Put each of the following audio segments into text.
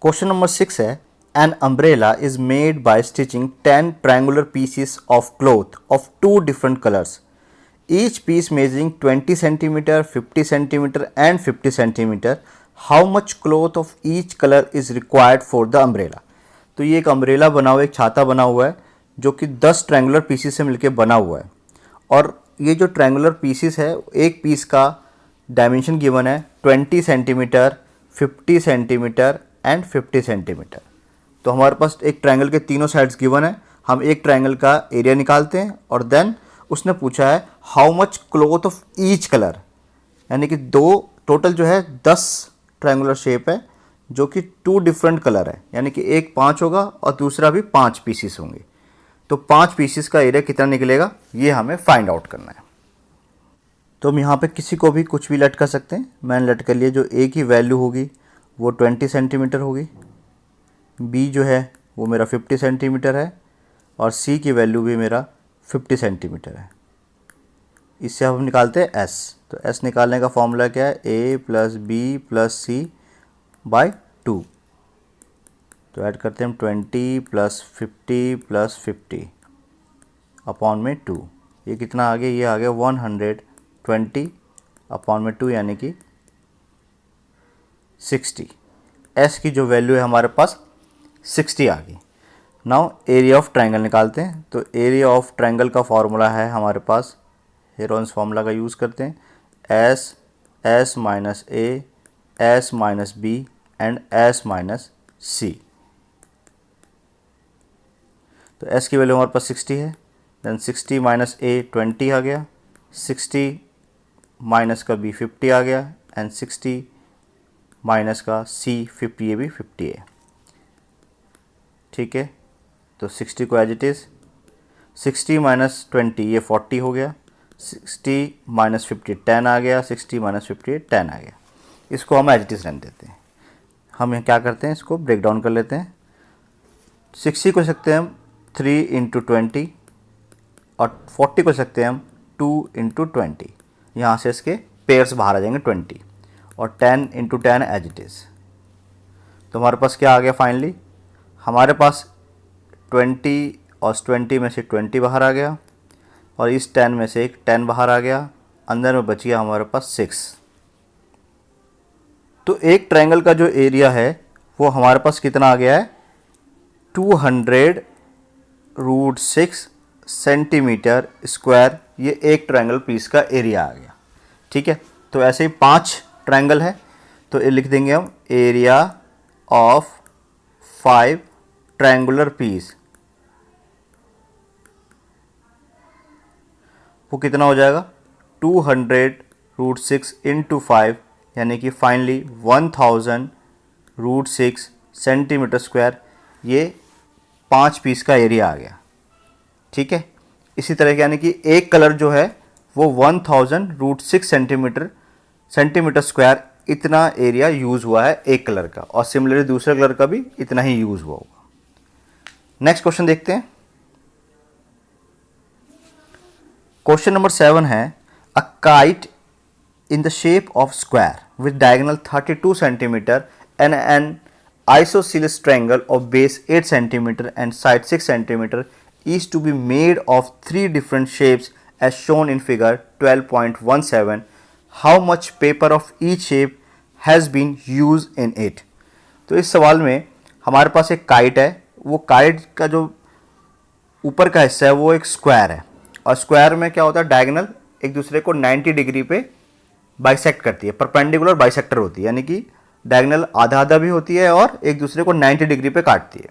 Question number 6 है, an umbrella is made by stitching 10 triangular pieces of cloth of 2 different colours, each piece measuring 20 centimetre, 50 centimetre and 50 centimetre. How much cloth of each colour is required for the umbrella. तो ये एक umbrella बना हुआ, एक छाता बना हुआ है जो कि 10 ट्रायंगुलर पीसेस से मिलकर बना हुआ है. और ये जो ट्रायंगुलर पीसेस है, एक पीस का डायमेंशन गिवन है 20 सेंटीमीटर, 50 सेंटीमीटर एंड 50 सेंटीमीटर. तो हमारे पास एक ट्रायंगल के तीनों साइड्स गिवन है. हम एक ट्रायंगल का एरिया निकालते हैं और देन उसने पूछा है how much cloth of each colour, यानी कि दो टोटल जो है 10 ट्रायंगुलर शेप है जो कि 2 डिफरेंट कलर है, यानी कि एक 5 होगा और दूसरा भी 5 पीसीस होंगे. तो 5 पीसीस का एरिया कितना निकलेगा ये हमें फाइंड आउट करना है. तो हम यहाँ पे किसी को भी कुछ भी लटका सकते हैं. मैंने लटका लिया, जो ए की वैल्यू होगी वो 20 सेंटीमीटर होगी, बी जो है वो मेरा 50 सेंटीमीटर है और सी की वैल्यू भी मेरा 50 सेंटीमीटर है. इससे हम निकालते हैं एस. तो एस निकालने का फॉर्मूला क्या है, A plus B plus C by 2. तो ऐड करते हैं हम 20 प्लस 50 प्लस 50 अपॉन में 2. ये कितना आ गया, ये आ गया 120 अपॉन में 2 यानी कि 60. एस की जो वैल्यू है हमारे पास 60 आ गई. नाउ एरिया ऑफ ट्रायंगल निकालते हैं. तो एरिया ऑफ ट्रायंगल का फॉर्मूला है हमारे पास, हेरोन्स फार्मूला का यूज़ करते हैं, S, S minus A, S minus B and S minus C. तो एस की वैल्यू हमारे पास 60 है, देन 60 माइनस ए 20 आ गया, 60 माइनस का बी 50 आ गया एंड 60 माइनस का सी 50, ये भी 50 है. ठीक है, तो 60 को एज इट इज़, 60 माइनस 20 ये 40 हो गया, 60 माइनस 50 10 आ गया, 60 माइनस 50 10 आ गया. इसको हम एज इट इज़ रहने देते हैं. हम क्या करते हैं, इसको ब्रेक डाउन कर लेते हैं. 60 को सकते हैं हम 3 इंटू 20 और 40 को सकते हैं हम 2 इंटू 20. यहाँ से इसके पेयर्स बाहर आ जाएंगे 20 और 10 इंटू 10 एज इट इज़. तो हमारे पास क्या आ गया फाइनली, हमारे पास 20 और 20 में से 20 बाहर आ गया और इस 10 में से एक 10 बाहर आ गया, अंदर में बच गया हमारे पास 6. तो एक ट्रायंगल का जो एरिया है वो हमारे पास कितना आ गया है, 200√6 सेंटीमीटर स्क्वायर. ये एक ट्रायंगल पीस का एरिया आ गया. ठीक है, तो ऐसे ही 5 ट्रायंगल है तो ये लिख देंगे हम, एरिया ऑफ 5 ट्रायंगुलर पीस वो कितना हो जाएगा, 200√6 इंटू 5 यानी कि फाइनली 1000√6 सेंटीमीटर स्क्वायर. ये 5 पीस का एरिया आ गया. ठीक है, इसी तरह के यानी कि एक कलर जो है वो 1000√6 सेंटीमीटर स्क्वायर इतना एरिया यूज़ हुआ है एक कलर का, और सिमिलरली दूसरे कलर का भी इतना ही यूज़ हुआ होगा. नेक्स्ट क्वेश्चन देखते हैं. क्वेश्चन नंबर 7 है, a kite in the shape of square with diagonal 32 centimeter and an isosceles triangle of base 8 centimeter and side 6 centimeter is to be made of 3 different shapes as shown in figure 12.17. How much paper of each shape has been used in it? तो इस सवाल में हमारे पास एक kite है. वो kite का जो ऊपर का हिस्सा है वो एक स्क्वायर है, और स्क्वायर में क्या होता है, डायगोनल एक दूसरे को 90 डिग्री पे बाइसेक्ट करती है, परपेंडिकुलर बाइसेक्टर होती है, यानी कि डायगोनल आधा आधा भी होती है और एक दूसरे को 90 डिग्री पे काटती है.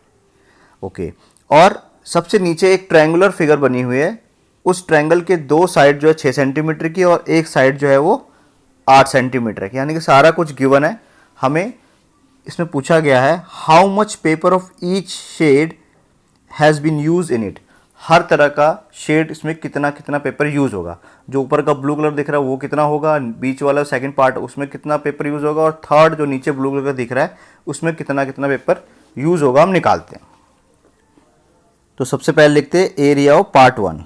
ओके, और सबसे नीचे एक ट्रायंगुलर फिगर बनी हुई है. उस ट्रायंगल के 2 साइड जो है 6 सेंटीमीटर की और एक साइड जो है वो 8 सेंटीमीटर की, यानी कि सारा कुछ गिवन है. हमें इसमें पूछा गया है how much paper of each shade has been used in it. हर तरह का शेड इसमें कितना कितना पेपर यूज़ होगा. जो ऊपर का ब्लू कलर दिख रहा है वो कितना होगा, बीच वाला सेकंड पार्ट उसमें कितना पेपर यूज़ होगा, और थर्ड जो नीचे ब्लू कलर का दिख रहा है उसमें कितना कितना पेपर यूज़ होगा, हम निकालते हैं. तो सबसे पहले लिखते हैं एरिया ऑफ पार्ट 1.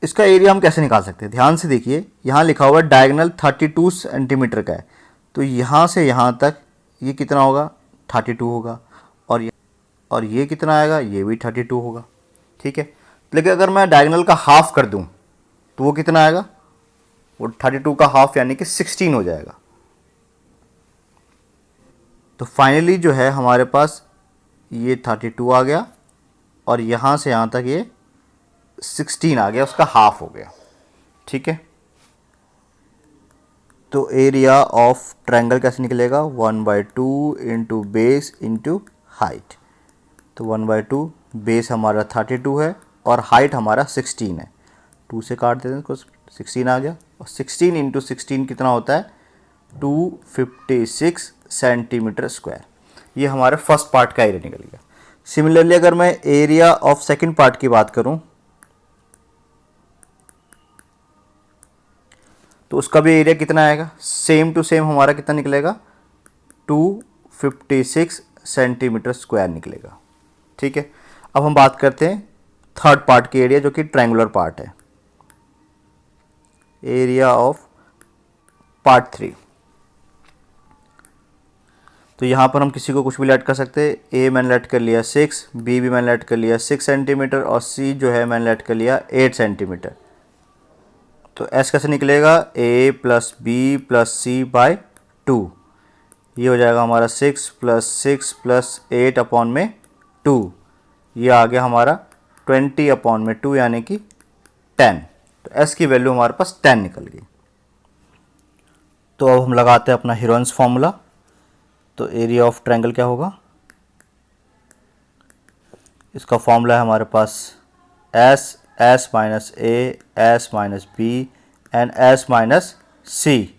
इसका एरिया हम कैसे निकाल सकते हैं, ध्यान से देखिए, यहाँ लिखा हुआ है डायगोनल 32 सेंटीमीटर का है, तो यहाँ से यहाँ तक ये कितना होगा, 32 होगा, और ये कितना आएगा, ये भी 32 होगा, ठीक है। लेकिन अगर मैं डायगोनल का हाफ कर दूँ तो वो कितना आएगा, वो 32 का हाफ यानी कि 16 हो जाएगा। तो फाइनली जो है हमारे पास ये 32 आ गया और यहाँ से यहाँ तक ये 16 आ गया, उसका हाफ हो गया, ठीक है। तो एरिया ऑफ ट्रायंगल कैसे निकलेगा, 1/2 इंटू बेस इंटू हाइट। तो 1/2 बेस हमारा 32 है और हाइट हमारा 16 है, 2 से काट देते हैं कुछ, 16 आ गया, और 16 इंटू 16 कितना होता है, 256 सेंटीमीटर स्क्वायर। ये हमारे फर्स्ट पार्ट का एरिया निकल गया। सिमिलरली अगर मैं एरिया ऑफ सेकंड पार्ट की बात करूं तो उसका भी एरिया कितना आएगा, सेम टू सेम हमारा कितना निकलेगा, 256 सेंटीमीटर स्क्वायर निकलेगा, ठीक है। अब हम बात करते हैं थर्ड पार्ट के एरिया जो कि ट्रायंगुलर पार्ट है, एरिया ऑफ पार्ट 3। तो यहाँ पर हम किसी को कुछ भी लेट कर सकते हैं, ए मैंने लेट कर लिया 6, बी भी मैंने लेट कर लिया 6 सेंटीमीटर, और सी जो है मैंने लेट कर लिया 8 सेंटीमीटर। तो एस कैसे निकलेगा, ए प्लस बी प्लस सी बाय 2, ये हो जाएगा हमारा 6 प्लस 8 अपॉन में 2, ये आ गया हमारा 20 अपॉन में 2 यानी कि 10। तो एस की वैल्यू हमारे पास 10 निकल गई। तो अब हम लगाते हैं अपना हीरोइंस फॉर्मूला। तो एरिया ऑफ ट्रायंगल क्या होगा, इसका फॉर्मूला है हमारे पास S minus A, S minus B and S minus C.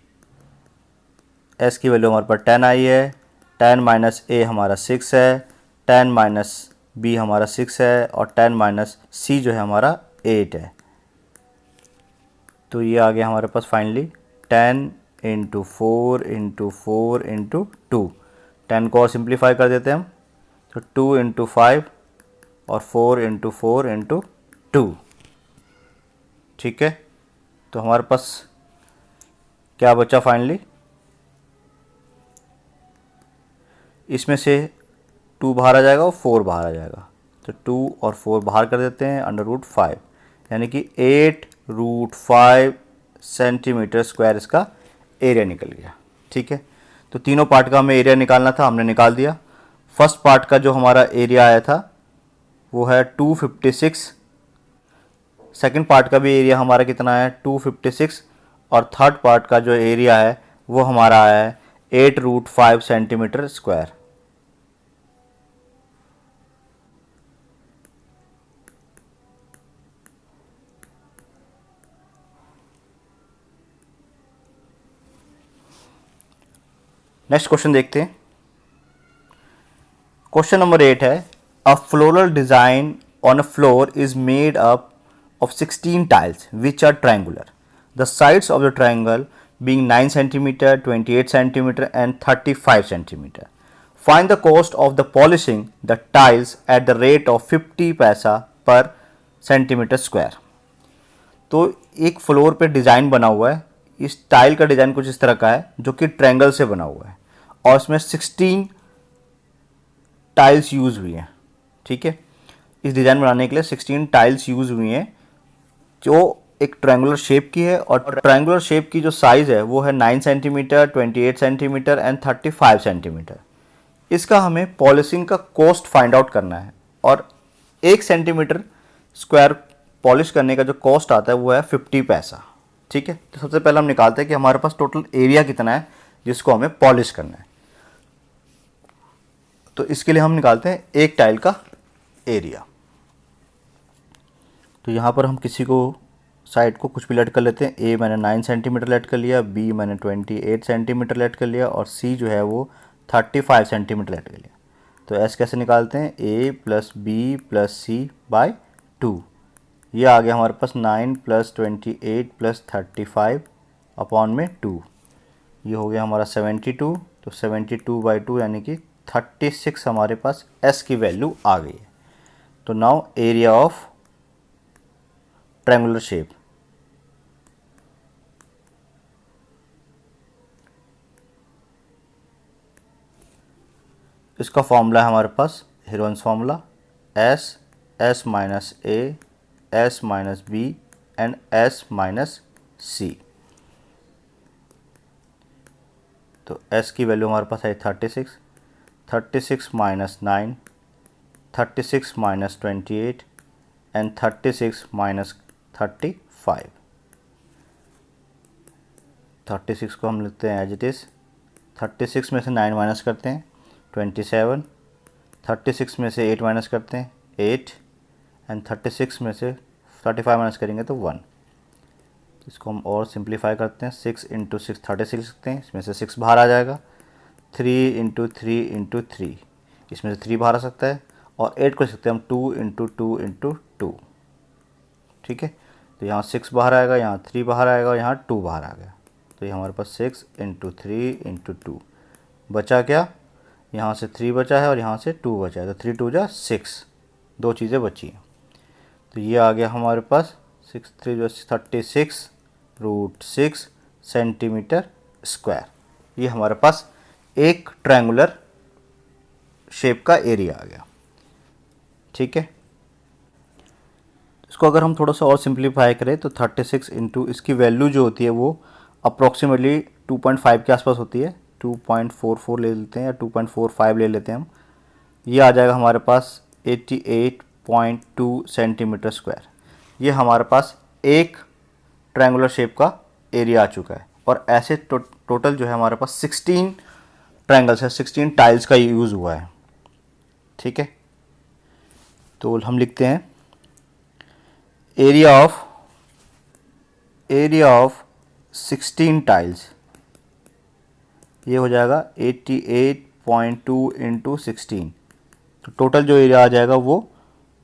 S की वैल्यू हमारे पास 10 आई है, 10 माइनस ए हमारा 6 है, 10 माइनस बी हमारा 6 है, और 10 माइनस सी जो है हमारा 8 है। तो ये आ गया हमारे पास फाइनली 10 इंटू 4 इंटू 4 इंटू 2, 10 को और सिंप्लीफाई कर देते हैं हम, तो 2 इंटू 5 और 4 इंटू 4 इंटू 2, ठीक है। तो हमारे पास क्या बचा फाइनली, इसमें से 2 बाहर आ जाएगा और 4 बाहर आ जाएगा, तो 2 और 4 बाहर कर देते हैं, √5 यानी कि 8√5 सेंटीमीटर स्क्वायर इसका एरिया निकल गया, ठीक है। तो तीनों पार्ट का हमें एरिया निकालना था, हमने निकाल दिया। फर्स्ट पार्ट का जो हमारा एरिया आया था वो है 256, सेकंड पार्ट का भी एरिया हमारा कितना है 256, और थर्ड पार्ट का जो एरिया है वो हमारा आया है 8√5 सेंटीमीटर स्क्वायर। नेक्स्ट क्वेश्चन देखते हैं। क्वेश्चन नंबर 8 है, a floral design on a floor is made up of 16 tiles which are triangular. The sides of the triangle being 9 cm, 28 cm and 35 cm. Find the cost of the polishing the tiles at the rate of 50 पैसा per centimeter square. तो एक floor पे design बना हुआ है, इस tile का design कुछ इस तरह का है जो कि ट्रायंगल से बना हुआ है, और इसमें 16 टाइल्स यूज़ हुई हैं, ठीक है। इस डिज़ाइन बनाने के लिए 16 टाइल्स यूज़ हुई हैं जो एक ट्रायंगुलर शेप की है, और ट्रायंगुलर शेप की जो साइज़ है वो है 9 सेंटीमीटर, 28 सेंटीमीटर एंड 35 सेंटीमीटर। इसका हमें पॉलिशिंग का कॉस्ट फाइंड आउट करना है, और 1 सेंटीमीटर स्क्वायर पॉलिश करने का जो कॉस्ट आता है वो है 50 पैसा, ठीक है। तो सबसे पहले हम निकालते हैं कि हमारे पास टोटल एरिया कितना है जिसको हमें पॉलिश करना है। तो इसके लिए हम निकालते हैं एक टाइल का एरिया। तो यहाँ पर हम किसी को साइड को कुछ भी लेट कर लेते हैं। ए मैंने 9 सेंटीमीटर लेट कर लिया, बी मैंने 28 सेंटीमीटर लेट कर लिया, और सी जो है वो 35 सेंटीमीटर लेट कर लिया। तो एस कैसे निकालते हैं, ए प्लस बी प्लस सी बाय 2, ये आ गया हमारे पास 9 प्लस 28 प्लस 35 अपॉन में 2, ये हो गया हमारा 72। तो 72/2 यानी कि 36 हमारे पास एस की वैल्यू आ गई है। तो now area of triangular shape. इसका फॉर्मूला है हमारे पास Heron's formula, S minus A, S minus B and S minus C. तो एस की वैल्यू हमारे पास है 36, 36 माइनस 9, 36 माइनस 28 एंड 36 माइनस 35। 36 को हम लिखते हैं एज इट इज़, 36 में से 9 माइनस करते हैं 27, 36 में से 8 माइनस करते हैं 8 एंड 36 में से 35 माइनस करेंगे तो 1। इसको हम और सिंप्लीफाई करते हैं, 6 इंटू 6 36 लिखते हैं, इसमें से 6 बाहर आ जाएगा, 3 इंटू 3 इंटू 3, इसमें से 3 बाहर आ सकता है, और 8 को लिख सकते हैं हम 2 इंटू 2 इंटू 2। ठीक है, तो यहाँ 6 बाहर आएगा, यहाँ 3 बाहर आएगा, यहाँ 2 बाहर आ गया, तो ये हमारे पास 6 इंटू 3 इंटू 2 बचा क्या, यहाँ से 3 बचा है और यहाँ से 2 बचा है, तो 3 2 जा 6, दो चीज़ें बची हैं। तो ये आ गया हमारे पास 6 3 जो 36√6 सेंटीमीटर स्क्वायर। ये हमारे पास एक ट्रायंगुलर शेप का एरिया आ गया। ठीक है, इसको अगर हम थोड़ा सा और सिंप्लीफाई करें तो 36 इंटू इसकी वैल्यू जो होती है वो अप्रॉक्सीमेटली 2.5 के आसपास होती है, 2.44 ले लेते हैं या 2.45 ले लेते हैं हम। ये आ जाएगा हमारे पास 88.2 सेंटीमीटर स्क्वायर। ये हमारे पास एक ट्रायंगुलर शेप का एरिया आ चुका है, और ऐसे टोटल जो है हमारे पास 16 ट्रायंगल्स है, 16 टाइल्स का यूज़ हुआ है। ठीक है, तो हम लिखते हैं एरिया ऑफ 16 टाइल्स, ये हो जाएगा 88.2 इंटू 16, तो टोटल जो एरिया आ जाएगा वो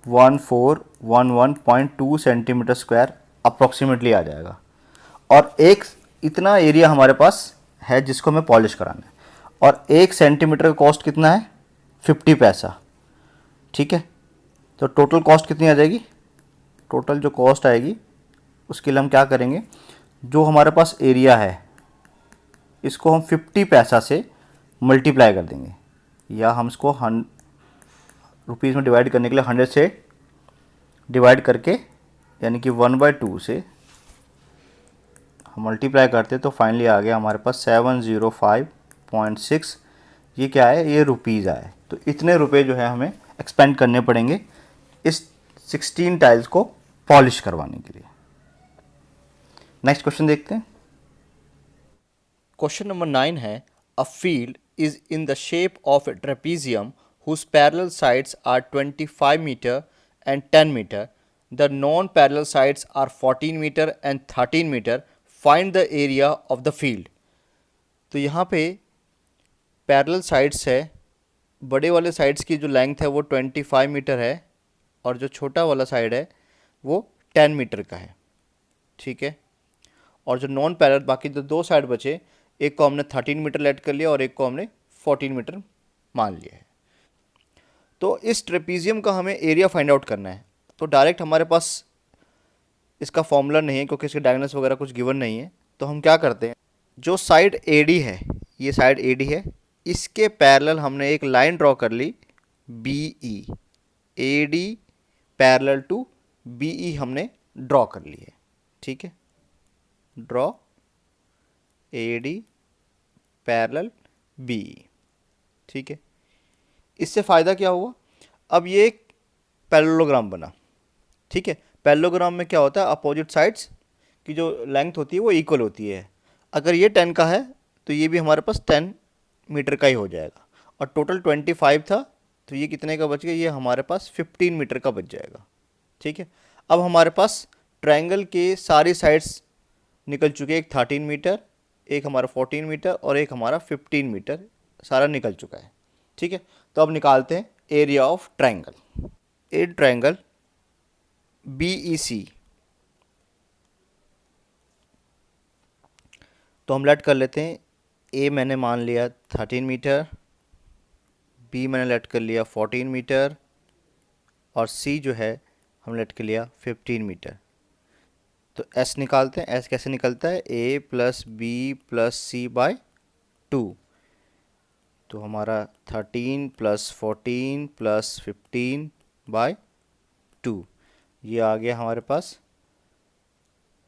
1411.2 सेंटीमीटर स्क्वायर अप्रॉक्सीमेटली आ जाएगा। और एक इतना एरिया हमारे पास है जिसको हमें पॉलिश कराना है, और 1 सेंटीमीटर का कॉस्ट कितना है 50 पैसा। ठीक है, तो टोटल कॉस्ट कितनी आ जाएगी, टोटल जो कॉस्ट आएगी उसके लिए हम क्या करेंगे, जो हमारे पास एरिया है इसको हम 50 पैसा से मल्टीप्लाई कर देंगे, या हम इसको रुपीज़ में डिवाइड करने के लिए 100 से डिवाइड करके, यानी कि 1/2 से हम मल्टीप्लाई करते तो फाइनली आ गया हमारे पास 705.6। ये क्या है, ये रुपीज़ आए। तो इतने रुपए जो है हमें एक्सपेंड करने पड़ेंगे इस 16 टाइल्स को पॉलिश करवाने के लिए। नेक्स्ट क्वेश्चन देखते हैं। क्वेश्चन नंबर 9 है, a field is in the shape of A trapezium whose parallel sides are 25 meter and 10 meter. The non-parallel sides are 14 meter and 13 meter. Find the area of the field. तो यहाँ पे parallel sides है, बड़े वाले sides की जो length है वो 25 मीटर है, और जो छोटा वाला साइड है वो 10 मीटर का है। ठीक है, और जो नॉन पैरेलल बाकी जो दो साइड बचे, एक को हमने 13 मीटर लेट कर लिया और एक को हमने 14 मीटर मान लिया है। तो इस ट्रेपीजियम का हमें एरिया फाइंड आउट करना है। तो डायरेक्ट हमारे पास इसका फॉर्मूला नहीं है क्योंकि इसके डायगोनल्स वगैरह कुछ गिवन नहीं है। तो हम क्या करते हैं, जो साइड एडी है, ये साइड एडी है, इसके पैरेलल हमने एक लाइन ड्रॉ कर ली BE, AD parallel to BE हमने ड्रॉ कर ली है। ठीक है, ड्रॉ AD पैरेलल BE। ठीक है, इससे फ़ायदा क्या हुआ, अब ये एक पैरेललोग्राम बना। ठीक है, पैरेललोग्राम में क्या होता है, अपोजिट साइड्स की जो लेंथ होती है वो इक्वल होती है। अगर ये 10 का है तो ये भी हमारे पास 10 मीटर का ही हो जाएगा, और टोटल 25 था तो ये कितने का बच गया, ये हमारे पास 15 मीटर का बच जाएगा। ठीक है, अब हमारे पास ट्रायंगल के सारी साइड्स निकल चुके हैं, एक 13 मीटर, एक हमारा 14 मीटर और एक हमारा 15 मीटर, सारा निकल चुका है। ठीक है, तो अब निकालते हैं area of triangle. A triangle BEC, तो हम लेट कर लेते हैं, ए मैंने मान लिया 13 मीटर, बी मैंने लेट कर लिया 14 मीटर, और सी जो है हम लेट कर लिया 15 मीटर। तो एस निकालते हैं। एस कैसे निकलता है? A plus B plus C bye 2। तो हमारा 13 प्लस 14 प्लस 15 बाय 2, ये आ गया हमारे पास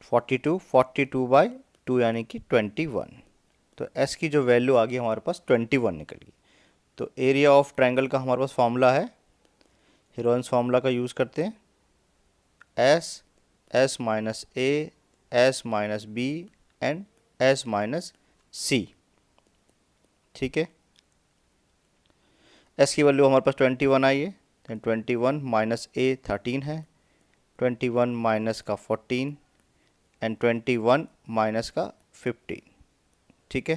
42 बाय 2 यानी कि 21। तो एस की जो वैल्यू आ गई हमारे पास 21 निकल गई। तो एरिया ऑफ ट्रायंगल का हमारे पास फॉर्मूला है, हीरोइंस फार्मूला का यूज़ करते हैं, S, S minus A, S minus B and S minus C. ठीक है, एस की वैल्यू हमारे पास 21 आई है, दैन 21 माइनस ए 13 है, 21 माइनस का 14 एंड 21 माइनस का 15। ठीक है,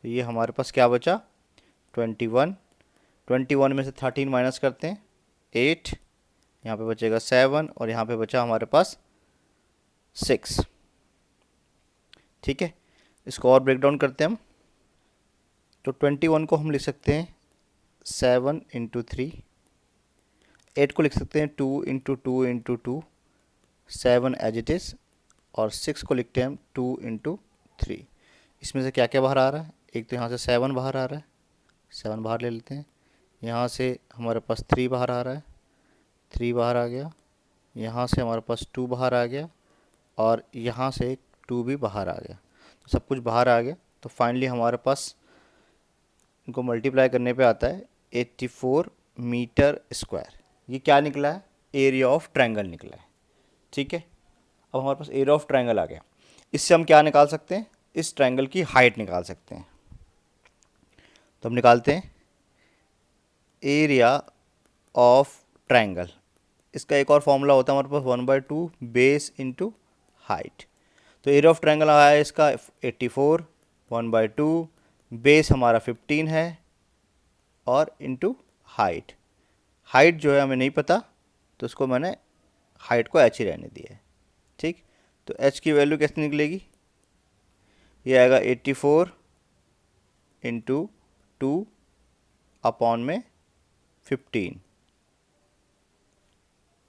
तो ये हमारे पास क्या बचा? 21 में से 13 माइनस करते हैं 8, यहाँ पे बचेगा 7 और यहाँ पे बचा हमारे पास 6। ठीक है, इसको और ब्रेक डाउन करते हैं हम। तो 21 को हम लिख सकते हैं 7 इंटू 3, 8 को लिख सकते हैं 2 into 2 into 2, 7 as it is, और 6 को लिखते हैं हम 2 इंटू 3। इसमें से क्या क्या बाहर आ रहा है? एक तो यहाँ से 7 बाहर आ रहा है, 7 बाहर ले लेते हैं। यहाँ से हमारे पास 3 बाहर आ रहा है, 3 बाहर आ गया। यहाँ से हमारे पास 2 बाहर आ गया और यहाँ से 2 भी बाहर आ गया। तो सब कुछ बाहर आ गया। तो फाइनली हमारे पास इनको मल्टीप्लाई करने पे आता है 84 मीटर स्क्वायर। ये क्या निकला है? एरिया ऑफ ट्रायंगल निकला है। ठीक है, अब हमारे पास एरिया ऑफ ट्रायंगल आ गया। इससे हम क्या निकाल सकते हैं? इस ट्रायंगल की हाइट निकाल सकते हैं। तो हम निकालते हैं एरिया ऑफ ट्रायंगल। इसका एक और फॉर्मूला होता है हमारे पास 1/2 बेस इंटू हाइट। तो एरिया ऑफ ट्रायंगल आया है इसका 84, 1/2 बेस हमारा 15 है और इंटू हाइट। हाइट जो है हमें नहीं पता, तो उसको मैंने हाइट को एच ही रहने दिया है। ठीक, तो एच की वैल्यू कैसे निकलेगी? ये आएगा 84 इंटू 2 अपॉन में 15।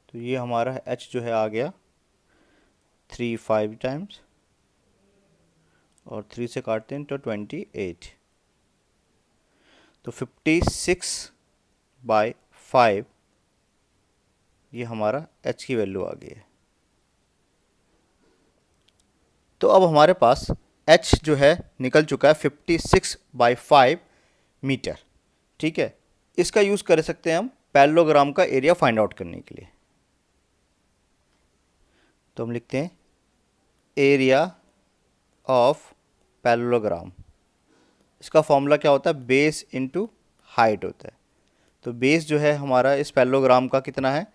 तो ये हमारा h जो है आ गया 5 टाइम्स, और 3 से काटते हैं तो 28। तो 56/5 ये हमारा h की वैल्यू आ गई है। तो अब हमारे पास h जो है निकल चुका है 56/5 मीटर। ठीक है, इसका यूज़ कर सकते हैं हम पैरेललोग्राम का एरिया फाइंड आउट करने के लिए। तो हम लिखते हैं एरिया ऑफ पैरेललोग्राम। इसका फॉर्मूला क्या होता है? बेस इंटू हाइट होता है। तो बेस जो है हमारा इस पैरेललोग्राम का कितना है?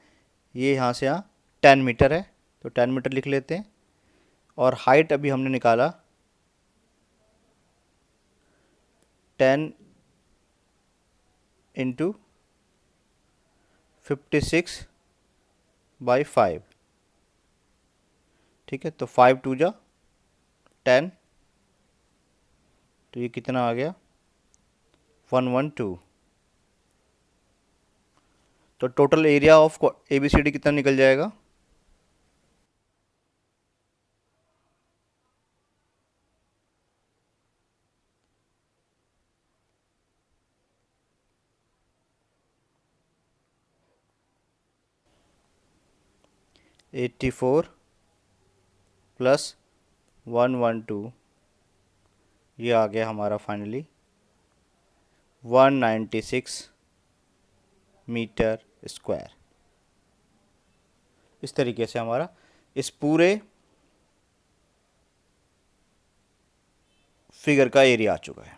ये यहाँ से यहाँ 10 मीटर है, तो 10 मीटर लिख लेते हैं। और हाइट अभी हमने निकाला 10 इंटू 56/5। ठीक है, तो 5 2 जा 10, तो ये कितना आ गया? 112। तो टोटल एरिया ऑफ ABCD कितना निकल जाएगा? (84 + 112), ये आ गया हमारा फाइनली 196 मीटर स्क्वायर। इस तरीके से हमारा इस पूरे फिगर का एरिया आ चुका है।